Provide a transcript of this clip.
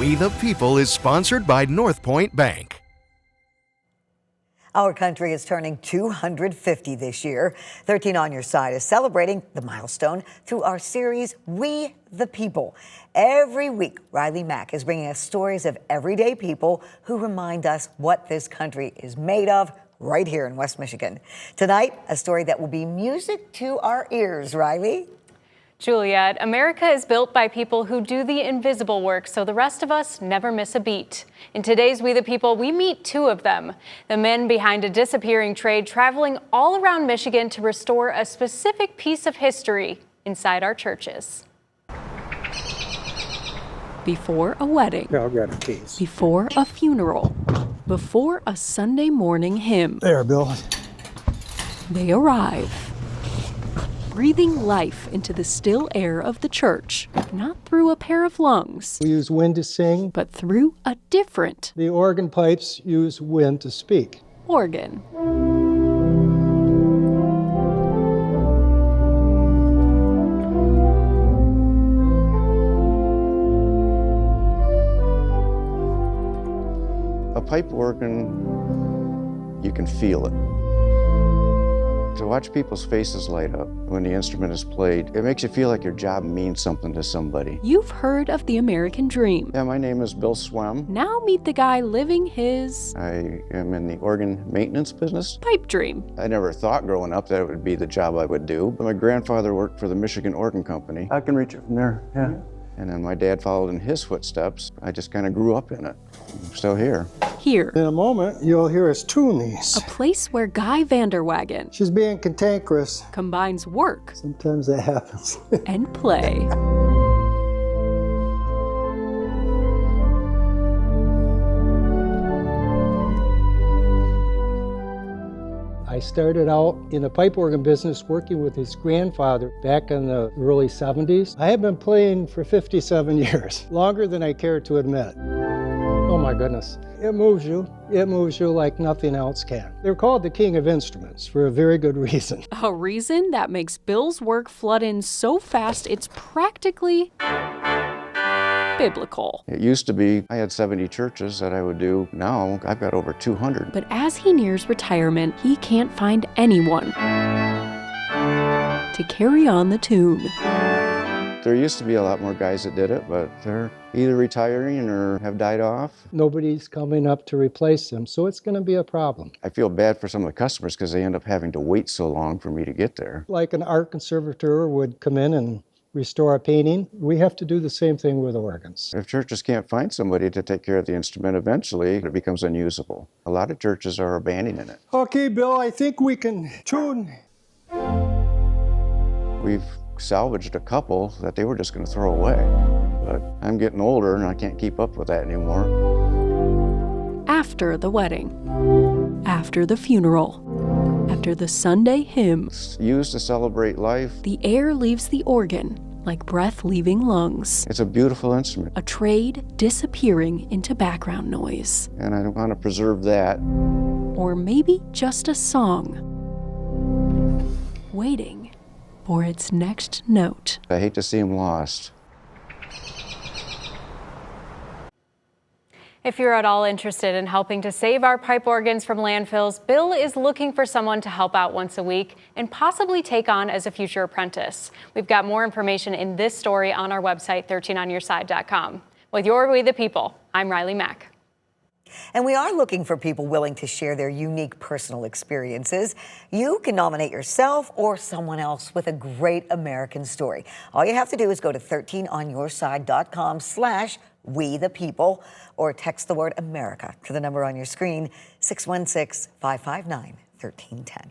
We the People is sponsored by North Point Bank. Our country is turning 250 this year. 13 on Your Side is celebrating the milestone through our series, We the People. Every week, Riley Mack is bringing us stories of everyday people who remind us what this country is made of right here in West Michigan. Tonight, a story that will be music to our ears. Riley? Juliet, America is built by people who do the invisible work so the rest of us never miss a beat. In today's We the People, we meet two of them, the men behind a disappearing trade traveling all around Michigan to restore a specific piece of history inside our churches. Before a wedding, Yeah, I've got a case. before a funeral, before a Sunday morning hymn, There, Bill. they arrive, breathing life into the still air of the church, not through a pair of lungs, We use wind to sing. but through a different The organ pipes use wind to speak. organ. A pipe organ, you can feel it. To watch people's faces light up when the instrument is played, it makes you feel like your job means something to somebody. You've heard of the American dream. Yeah, my name is Bill Swem. Now meet the guy living his I am in the organ maintenance business. pipe dream. I never thought growing up that it would be the job I would do, but my grandfather worked for the Michigan Organ Company. I can reach it from there, yeah. And then my dad followed in his footsteps. I just kind of grew up in it. I'm still here. Here, In a moment, you'll hear us tune these. a place where Guy Vanderwagen She's being cantankerous. combines work Sometimes that happens. and play. I started out in the pipe organ business working with his grandfather back in the early 70s. I have been playing for 57 years, longer than I care to admit. Oh my goodness. It moves you. It moves you like nothing else can. They're called the king of instruments for a very good reason. A reason that makes Bill's work flood in so fast it's practically biblical. It used to be I had 70 churches that I would do. Now I've got over 200. But as he nears retirement, he can't find anyone to carry on the tune. There used to be a lot more guys that did it, but they're either retiring or have died off. Nobody's coming up to replace them, so it's going to be a problem. I feel bad for some of the customers because they end up having to wait so long for me to get there. Like an art conservator would come in and restore a painting, we have to do the same thing with organs. If churches can't find somebody to take care of the instrument, eventually it becomes unusable. A lot of churches are abandoning it. Okay, Bill, I think we can tune. We've salvaged a couple that they were just going to throw away. But I'm getting older and I can't keep up with that anymore. After the wedding, after the funeral, after the Sunday hymn, It's used to celebrate life. the air leaves the organ like breath leaving lungs. It's a beautiful instrument, A trade disappearing into background noise. and I want to preserve that. Or maybe just a song waiting for its next note. I hate to see them lost. If you're at all interested in helping to save our pipe organs from landfills, Bill is looking for someone to help out once a week and possibly take on as a future apprentice. We've got more information in this story on our website, 13onyourside.com. With your We the People, I'm Riley Mack. And we are looking for people willing to share their unique personal experiences. You can nominate yourself or someone else with a great American story. All you have to do is go to 13onyourside.com/We the People or text the word America to the number on your screen, 616-559-1310.